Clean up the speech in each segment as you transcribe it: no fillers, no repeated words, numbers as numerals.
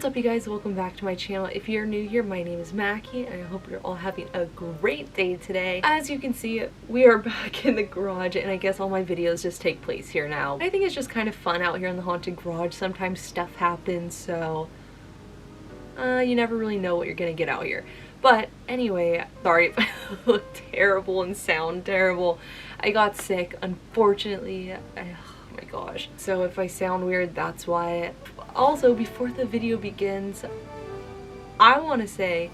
What's up, you guys? Welcome back to my channel. If you're new here, my name is Mackie and I hope you're all having a great day today. As you can see, we are back in the garage and I guess all my videos just take place here now. I think it's just kind of fun out here in the haunted garage. Sometimes stuff happens, so you never really know what you're gonna get out here. But anyway, sorry if I look terrible and sound terrible. I got sick, unfortunately. Oh my gosh. So if I sound weird, that's why. Also, before the video begins, I want to say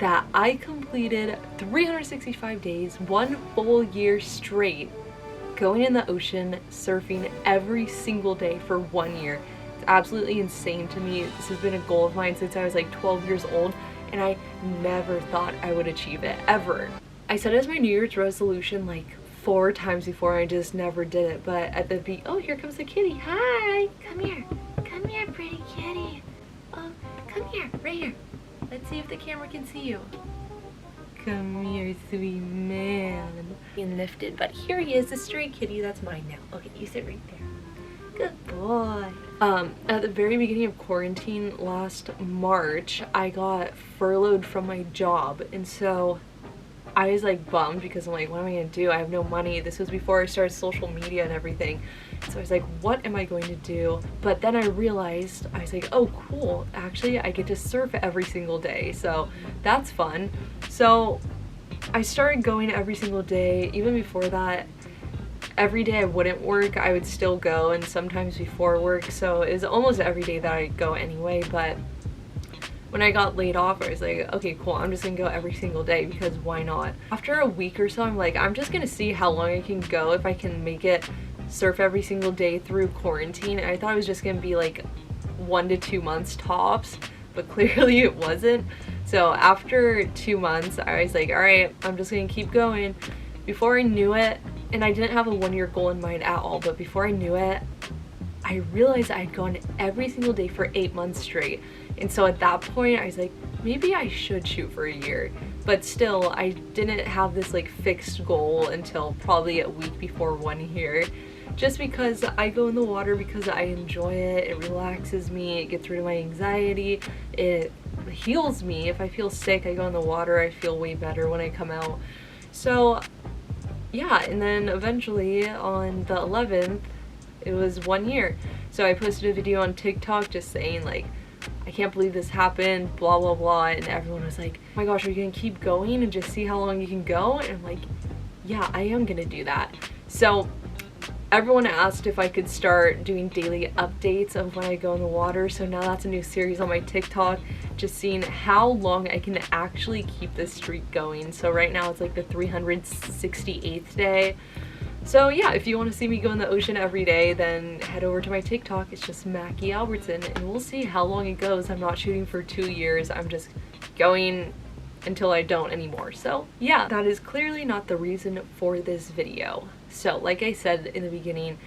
that I completed 365 days, 1 full year straight, going in the ocean, surfing every single day for 1 year. It's absolutely insane to me. This has been a goal of mine since I was like 12 years old, and I never thought I would achieve it, ever. I set it as my New Year's resolution like 4 times before, I just never did it. But at the oh, here comes the kitty. Hi, come here. Come here, pretty kitty. Oh, come here, right here. Let's see if the camera can see you. Come here, sweet man. Being lifted, but here he is, the stray kitty. That's mine now. Okay, you sit right there. Good boy. At the very beginning of quarantine last March, I got furloughed from my job, and so I was like bummed because I'm like, what am I gonna do? I have no money. This was before I started social media and everything. So I was like, what am I going to do? But then I realized, I was like, oh cool, actually I get to surf every single day. So that's fun. So I started going every single day. Even before that, every day I wouldn't work, I would still go, and sometimes before work. So it was almost every day that I'd go anyway. But when I got laid off, I was like, okay, cool, I'm just gonna go every single day because why not? After a week or so, I'm like, I'm just gonna see how long I can go, if I can make it surf every single day through quarantine. And I thought it was just gonna be like 1 to 2 months tops, but clearly it wasn't. So after 2 months, I was like, all right, I'm just gonna keep going. Before I knew it, and I didn't have a 1 year goal in mind at all, but before I knew it, I realized I had gone every single day for 8 months straight. And so at that point, I was like, maybe I should shoot for a year. But still, I didn't have this like fixed goal until probably a week before 1 year. Just because I go in the water because I enjoy it, it relaxes me, it gets rid of my anxiety, it heals me. If I feel sick, I go in the water, I feel way better when I come out. So yeah, and then eventually on the 11th, it was 1 year. So I posted a video on TikTok just saying like, I can't believe this happened, blah blah blah, and everyone was like, oh my gosh, are you gonna keep going and just see how long you can go? And I'm like, yeah, I am gonna do that. So everyone asked if I could start doing daily updates of when I go in the water, so now that's a new series on my TikTok, just seeing how long I can actually keep this streak going. So right now it's like the 368th day. So yeah, if you want to see me go in the ocean every day, then head over to my TikTok. It's just Mackie Albertson, and we'll see how long it goes. I'm not shooting for 2 years. I'm just going until I don't anymore. So yeah, that is clearly not the reason for this video. So like I said in the beginning,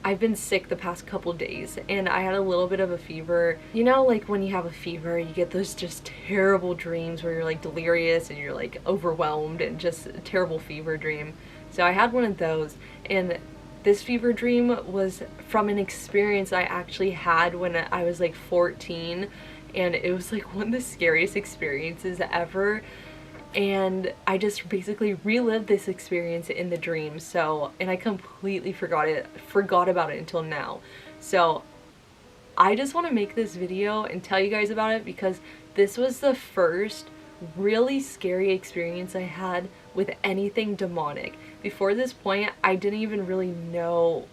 I've been sick the past couple days and I had a little bit of a fever. You know, like when you have a fever, you get those just terrible dreams where you're like delirious and you're like overwhelmed, and just a terrible fever dream. So I had one of those, and this fever dream was from an experience I actually had when I was like 14, and it was like one of the scariest experiences ever. And I just basically relived this experience in the dream. So, and I completely forgot about it until now. So I just want to make this video and tell you guys about it because this was the first really scary experience I had with anything demonic. Before this point, I didn't really know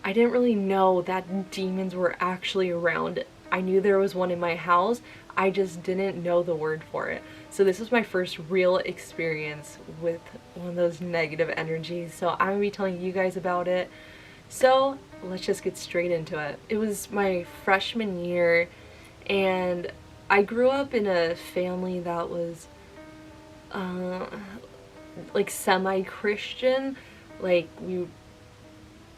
that demons were actually around. I knew there was one in my house, I just didn't know the word for it. So this was my first real experience with one of those negative energies. So I'm gonna be telling you guys about it. So let's just get straight into it. It was my freshman year, and I grew up in a family that was like semi-Christian. Like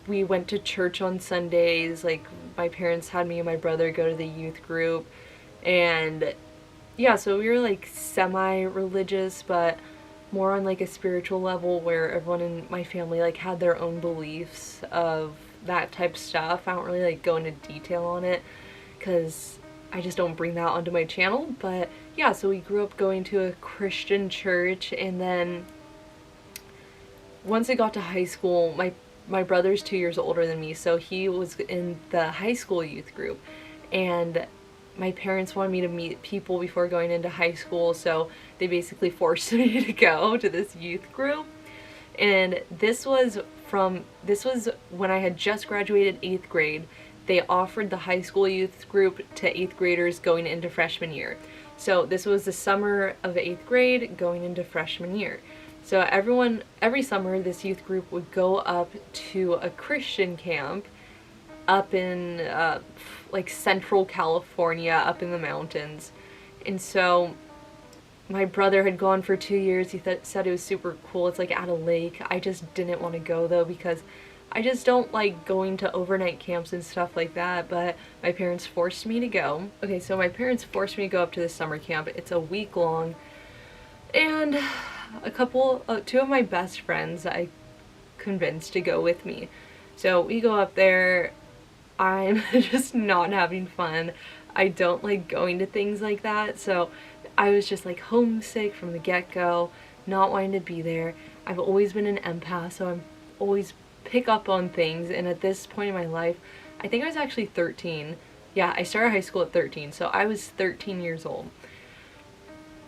we went to church on Sundays. Like my parents had me and my brother go to the youth group, and yeah, so we were like semi-religious, but more on like a spiritual level where everyone in my family like had their own beliefs of that type of stuff. I don't really like go into detail on it because I just don't bring that onto my channel. But yeah, so we grew up going to a Christian church, and then once I got to high school, my brother's 2 years older than me, so he was in the high school youth group, and my parents wanted me to meet people before going into high school, so they basically forced me to go to this youth group. And this was when I had just graduated 8th grade. They offered the high school youth group to 8th graders going into freshman year. So this was the summer of 8th grade going into freshman year. So every summer, this youth group would go up to a Christian camp up in like central California, up in the mountains. And so my brother had gone for 2 years. He said it was super cool. It's like at a lake. I just didn't want to go though, because I just don't like going to overnight camps and stuff like that, but my parents forced me to go. Okay, so my parents forced me to go up to this summer camp. It's a week long, and two of my best friends I convinced to go with me. So we go up there. I'm just not having fun. I don't like going to things like that, so I was just like homesick from the get-go, not wanting to be there. I've always been an empath, so I'm always pick up on things, and at this point in my life, I think I was actually 13. Yeah, I started high school at 13, so I was 13 years old.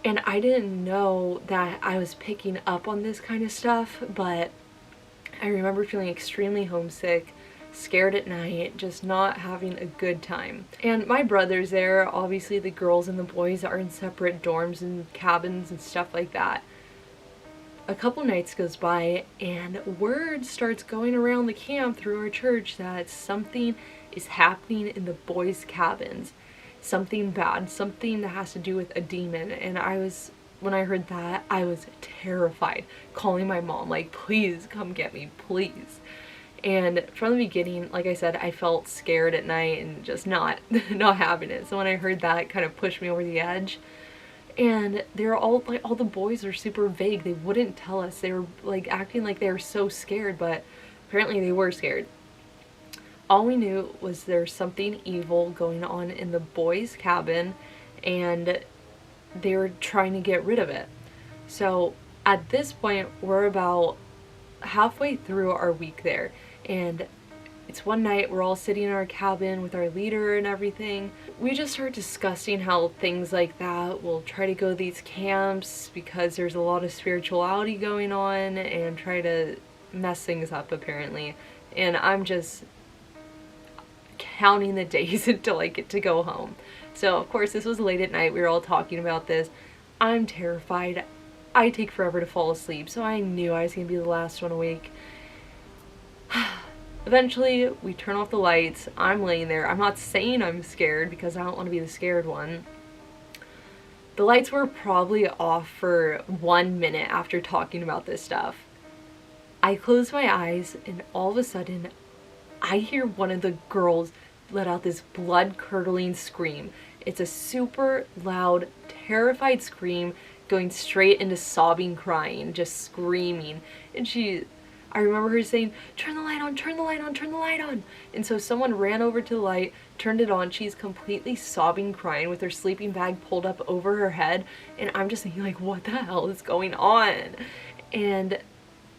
And I didn't know that I was picking up on this kind of stuff, but I remember feeling extremely homesick, scared at night, just not having a good time. And my brother's there. Obviously the girls and the boys are in separate dorms and cabins and stuff like that. A couple nights goes by, and word starts going around the camp through our church that something is happening in the boys' cabins. Something bad, something that has to do with a demon. And when I heard that, I was terrified, calling my mom, like, please come get me, please. And from the beginning, like I said, I felt scared at night and just not having it. So when I heard that, it kind of pushed me over the edge. And they're all like, all the boys are super vague. They wouldn't tell us. They were like acting like they were so scared, but apparently they were scared. All we knew was there's something evil going on in the boys' cabin, and they were trying to get rid of it. So at this point, we're about halfway through our week there, and it's one night, we're all sitting in our cabin with our leader and everything. We just start discussing how things like that will try to go to these camps because there's a lot of spirituality going on, and try to mess things up apparently. And I'm just counting the days until I get to go home. So of course this was late at night, we were all talking about this. I'm terrified. I take forever to fall asleep, so I knew I was gonna be the last one awake. Eventually we turn off the lights. I'm laying there. I'm not saying I'm scared because I don't want to be the scared one. The lights were probably off for 1 minute after talking about this stuff. I close my eyes, and all of a sudden I hear one of the girls let out this blood-curdling scream. It's a super loud, terrified scream going straight into sobbing, crying, just screaming. And I remember her saying, turn the light on, turn the light on, turn the light on. And so someone ran over to the light, turned it on. She's completely sobbing, crying with her sleeping bag pulled up over her head. And I'm just thinking like, what the hell is going on? And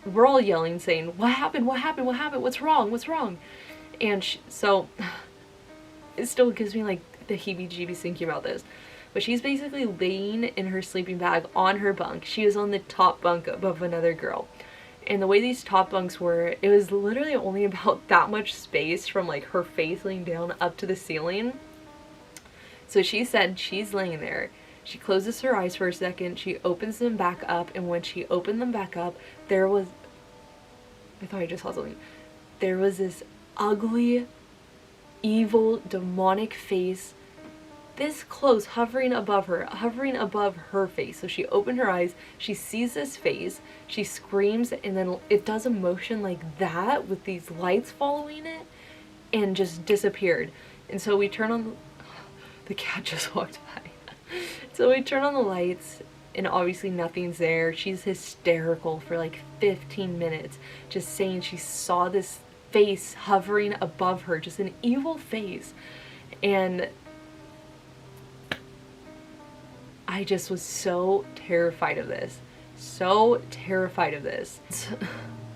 we're all yelling, saying, what happened, what happened, what happened, what's wrong, what's wrong? And so it still gives me like the heebie-jeebies thinking about this. But she's basically laying in her sleeping bag on her bunk. She was on the top bunk above another girl. And the way these top bunks were, it was literally only about that much space from like her face laying down up to the ceiling. So she said she's laying there. She closes her eyes for a second. She opens them back up. And when she opened them back up, I thought I just saw something. There was this ugly, evil, demonic face this close, hovering above her face. So she opened her eyes, she sees this face, she screams, and then it does a motion like that with these lights following it, and just disappeared. And so we turn on, the cat just walked by. So we turn on the lights, and obviously nothing's there. She's hysterical for like 15 minutes, just saying she saw this face hovering above her, just an evil face. And I just was so terrified of this. So terrified of this.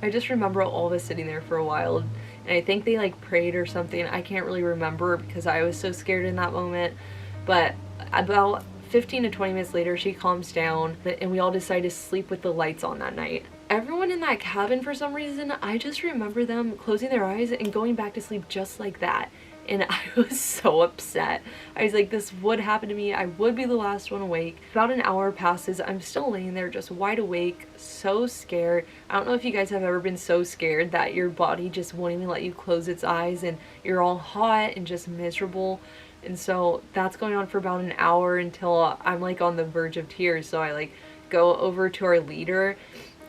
I just remember all of us sitting there for a while, and I think they like prayed or something. I can't really remember because I was so scared in that moment. But about 15 to 20 minutes later, she calms down and we all decide to sleep with the lights on that night. Everyone in that cabin, for some reason, I just remember them closing their eyes and going back to sleep just like that. And I was so upset. I was like, this would happen to me. I would be the last one awake. About an hour passes. I'm still laying there just wide awake, so scared. I don't know if you guys have ever been so scared that your body just won't even let you close its eyes and you're all hot and just miserable. And so that's going on for about an hour until I'm like on the verge of tears. So I like go over to our leader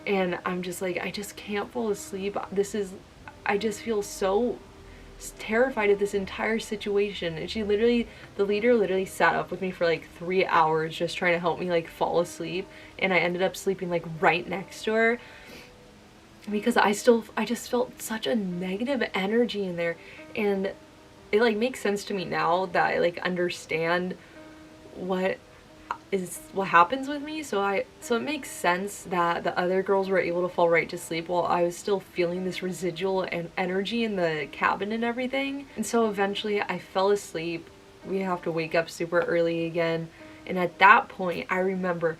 and I'm just like, I just can't fall asleep. I just feel so terrified of this entire situation. And the leader literally sat up with me for like 3 hours just trying to help me like fall asleep, and I ended up sleeping like right next to her because I just felt such a negative energy in there. And it like makes sense to me now that I like understand what happens with me, so it makes sense that the other girls were able to fall right to sleep while I was still feeling this residual energy in the cabin and everything. And so eventually I fell asleep. We have to wake up super early again, and at that point I remember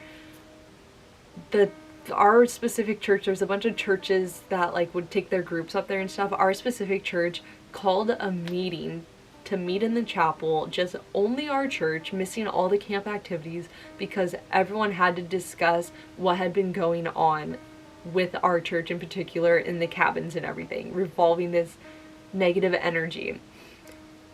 our specific church, there's a bunch of churches that like would take their groups up there and stuff. Our specific church called a meeting to meet in the chapel, just only our church, missing all the camp activities because everyone had to discuss what had been going on with our church in particular in the cabins and everything, revolving this negative energy.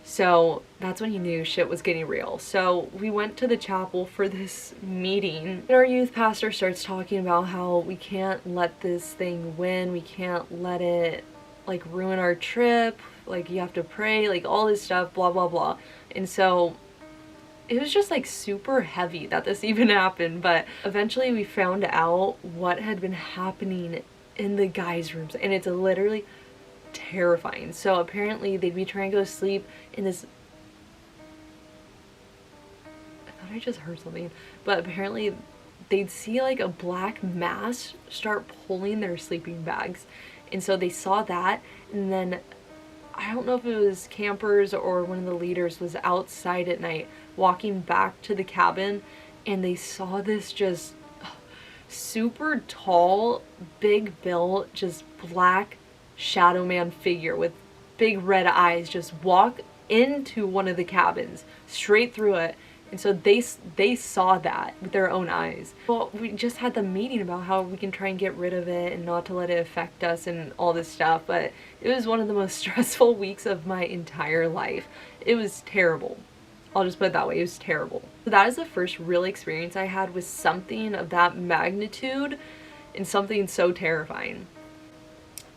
So that's when you knew shit was getting real. So we went to the chapel for this meeting, and our youth pastor starts talking about how we can't let this thing win, we can't let it like ruin our trip, like you have to pray, like all this stuff, blah blah blah. And so it was just like super heavy that this even happened. But eventually we found out what had been happening in the guys' rooms, and it's literally terrifying. So apparently they'd be trying to go to sleep in this, I thought I just heard something, but apparently they'd see like a black mass start pulling their sleeping bags. And so they saw that, and then I don't know if it was campers or one of the leaders was outside at night walking back to the cabin, and they saw this just super tall, big built, just black shadow man figure with big red eyes just walk into one of the cabins, straight through it. And so they saw that with their own eyes. Well, we just had the meeting about how we can try and get rid of it and not to let it affect us and all this stuff, but it was one of the most stressful weeks of my entire life. It was terrible. I'll just put it that way, it was terrible. So that is the first real experience I had with something of that magnitude and something so terrifying.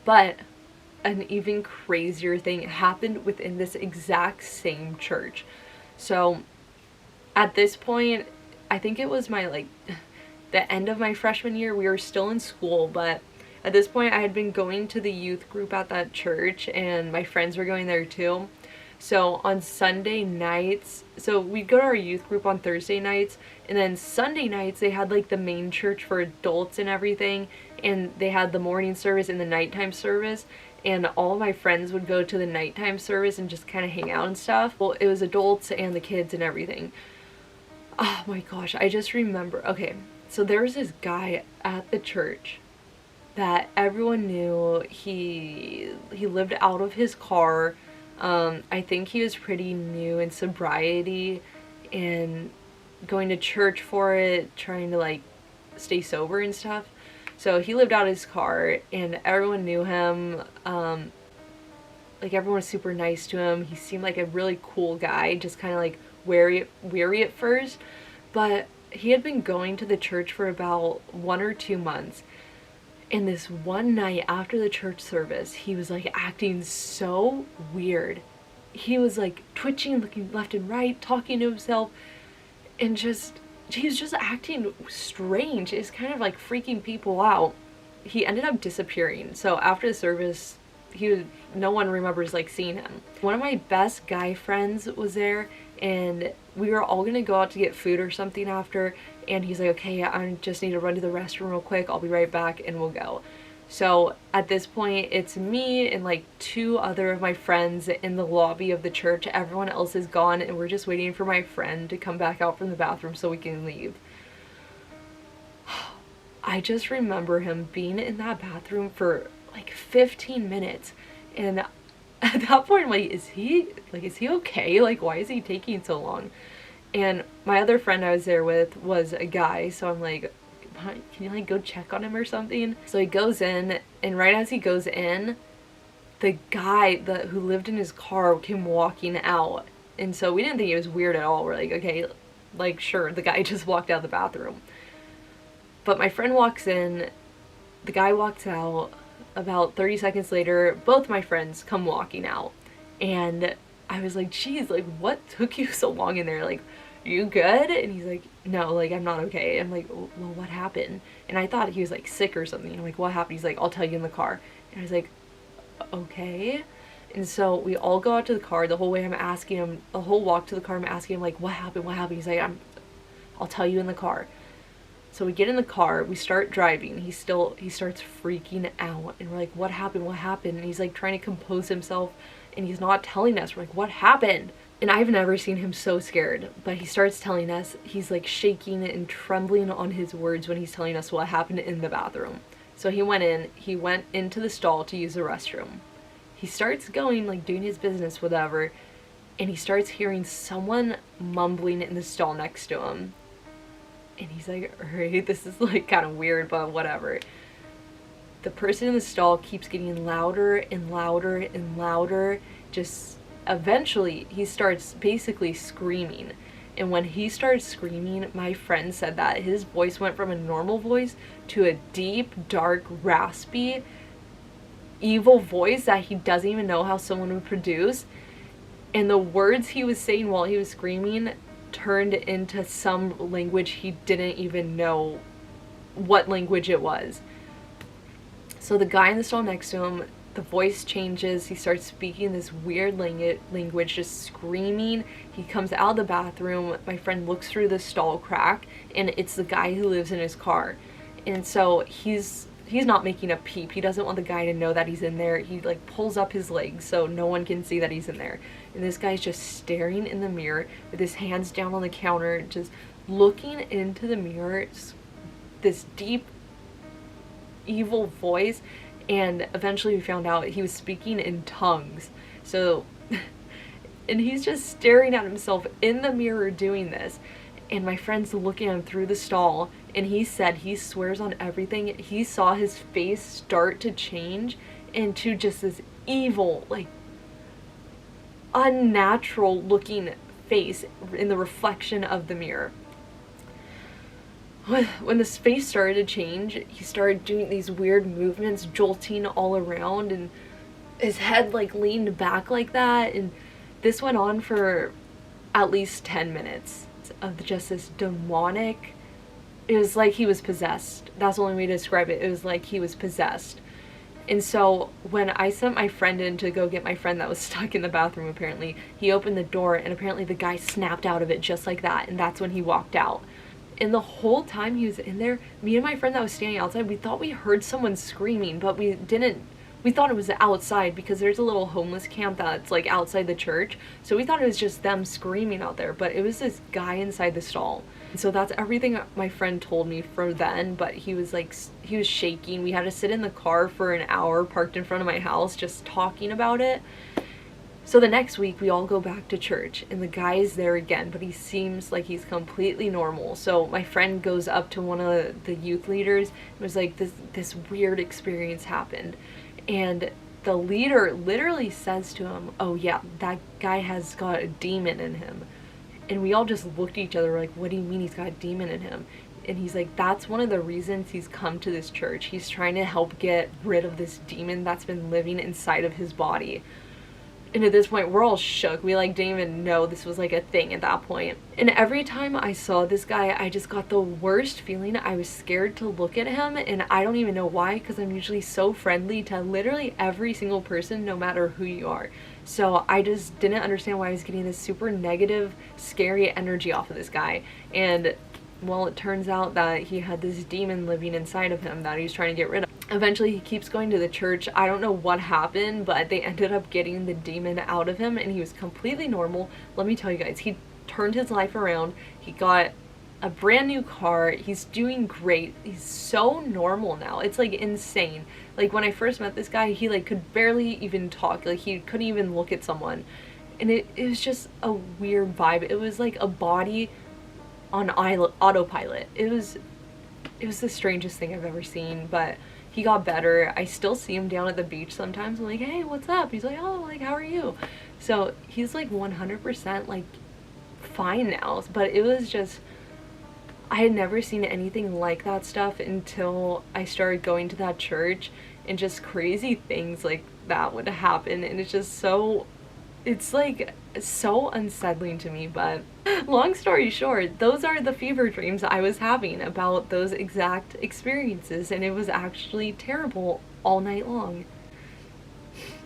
But an even crazier thing happened within this exact same church. So at this point, I think it was my the end of my freshman year. We were still in school, but at this point I had been going to the youth group at that church and my friends were going there too. So on Sunday nights, so we'd go to our youth group on Thursday nights, and then Sunday nights they had like the main church for adults and everything, and they had the morning service and the nighttime service. And all my friends would go to the nighttime service and just kind of hang out and stuff. Well, it was adults and the kids and everything. Oh my gosh, I just remember. Okay, so there was this guy at the church that everyone knew. He lived out of his car. I think he was pretty new in sobriety and going to church for it, trying to like stay sober and stuff. So he lived out his car and everyone knew him. Like everyone was super nice to him. He seemed like a really cool guy, just kind of like weary at first, but he had been going to the church for about 1 or 2 months. And this one night after the church service, he was like acting so weird. He was like twitching, looking left and right, talking to himself, and he was just acting strange. It's kind of like freaking people out. He ended up disappearing. So after the service, no one remembers like seeing him. One of my best guy friends was there, and we were all gonna go out to get food or something after, and he's like, okay, I just need to run to the restroom real quick, I'll be right back, and we'll go. So at this point, it's me and like 2 other of my friends in the lobby of the church. Everyone else is gone, and we're just waiting for my friend to come back out from the bathroom so we can leave. I just remember him being in that bathroom for like 15 minutes, and at that point I'm like, is he okay? Like, why is he taking so long? And my other friend I was there with was a guy, so I'm like, can you like go check on him or something? So he goes in, and right as he goes in, the guy who lived in his car came walking out. And so we didn't think it was weird at all. We're like, okay, like sure, the guy just walked out of the bathroom. But my friend walks in, the guy walks out. About 30 seconds later, both my friends come walking out. And I was like, geez, like what took you so long in there? Like, you good? And he's like, no, like I'm not okay. I'm like, well, what happened? And I thought he was like sick or something. I'm like, what happened? He's like, I'll tell you in the car. And I was like, okay. And so we all go out to the car. The whole way I'm asking him, the whole walk to the car, I'm asking him like, what happened? What happened? He's like, I'll tell you in the car. So we get in the car, we start driving. He starts freaking out, and we're like, what happened? What happened? And he's like trying to compose himself, and he's not telling us. We're like, what happened? And I've never seen him so scared, but he starts telling us. He's like shaking and trembling on his words when he's telling us what happened in the bathroom. So he went into the stall to use the restroom. He starts going, like doing his business, whatever, and he starts hearing someone mumbling in the stall next to him. And he's like, alright, this is like kind of weird, but whatever. The person in the stall keeps getting louder and louder and louder. Just eventually he starts basically screaming. And when he started screaming, my friend said that his voice went from a normal voice to a deep, dark, raspy, evil voice that he doesn't even know how someone would produce. And the words he was saying while he was screaming turned into some language he didn't even know what language it was. So the guy in the stall next to him, the voice changes. He starts speaking this weird language, just screaming. He comes out of the bathroom. My friend looks through the stall crack, and it's the guy who lives in his car. And so he's not making a peep. He doesn't want the guy to know that he's in there. He like pulls up his legs so no one can see that he's in there. And this guy's just staring in the mirror with his hands down on the counter, just looking into the mirror, just this deep, evil voice. And eventually we found out he was speaking in tongues. So, and he's just staring at himself in the mirror doing this. And my friend's looking at him through the stall, and he said he swears on everything he saw his face start to change into just this evil, like unnatural looking face in the reflection of the mirror. When the face started to change, he started doing these weird movements, jolting all around, and his head like leaned back like that. And this went on for at least 10 minutes of just this demonic. It was like he was possessed. That's the only way to describe it. It was like he was possessed. And so when I sent my friend in to go get my friend that was stuck in the bathroom, apparently, he opened the door, and apparently the guy snapped out of it just like that, and that's when he walked out. And the whole time he was in there, me and my friend that was standing outside, we thought we heard someone screaming, but we didn't. We thought it was outside because there's a little homeless camp that's like outside the church. So we thought it was just them screaming out there, but it was this guy inside the stall. So that's everything my friend told me for then, but he was shaking. We had to sit in the car for an hour parked in front of my house just talking about it. So the next week we all go back to church, and the guy is there again, but he seems like he's completely normal. So my friend goes up to one of the youth leaders and was like, this weird experience happened. And the leader literally says to him, oh yeah, that guy has got a demon in him. And we all just looked at each other like, what do you mean he's got a demon in him? And he's like, that's one of the reasons he's come to this church. He's trying to help get rid of this demon that's been living inside of his body. And at this point, we're all shook. We like didn't even know this was like a thing at that point. And every time I saw this guy, I just got the worst feeling. I was scared to look at him, and I don't even know why, because I'm usually so friendly to literally every single person, no matter who you are. So I just didn't understand why I was getting this super negative, scary energy off of this guy. And well, it turns out that he had this demon living inside of him that he was trying to get rid of. Eventually, he keeps going to the church. I don't know what happened, but they ended up getting the demon out of him, and he was completely normal. Let me tell you guys, he turned his life around. He got a brand new car. He's doing great. He's so normal now. It's like insane. Like when I first met this guy, he like could barely even talk. Like he couldn't even look at someone. And it was just a weird vibe. It was like a body on autopilot. It was the strangest thing I've ever seen, but he got better. I still see him down at the beach sometimes. I'm like, hey, what's up? He's like, oh, like, how are you? So he's like 100% like fine now. But it was just, I had never seen anything like that stuff until I started going to that church, and just crazy things like that would happen. And it's just so, it's like so unsettling to me. But long story short, those are the fever dreams I was having about those exact experiences, and it was actually terrible all night long.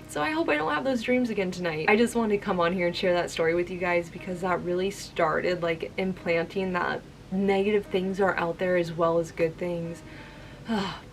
So I hope I don't have those dreams again tonight. I just wanted to come on here and share that story with you guys, because that really started like implanting that negative things are out there as well as good things.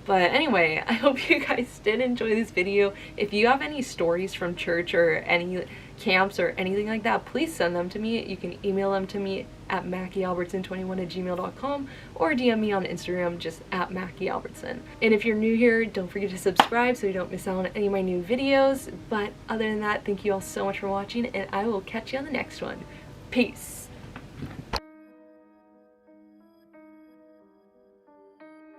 But anyway, I hope you guys did enjoy this video. If you have any stories from church or any camps or anything like that, please send them to me. You can email them to me at mackiealbertson21@gmail.com or DM me on Instagram just at Mackie Albertson. And if you're new here, don't forget to subscribe so you don't miss out on any of my new videos. But other than that, thank you all so much for watching, and I will catch you on the next one. Peace.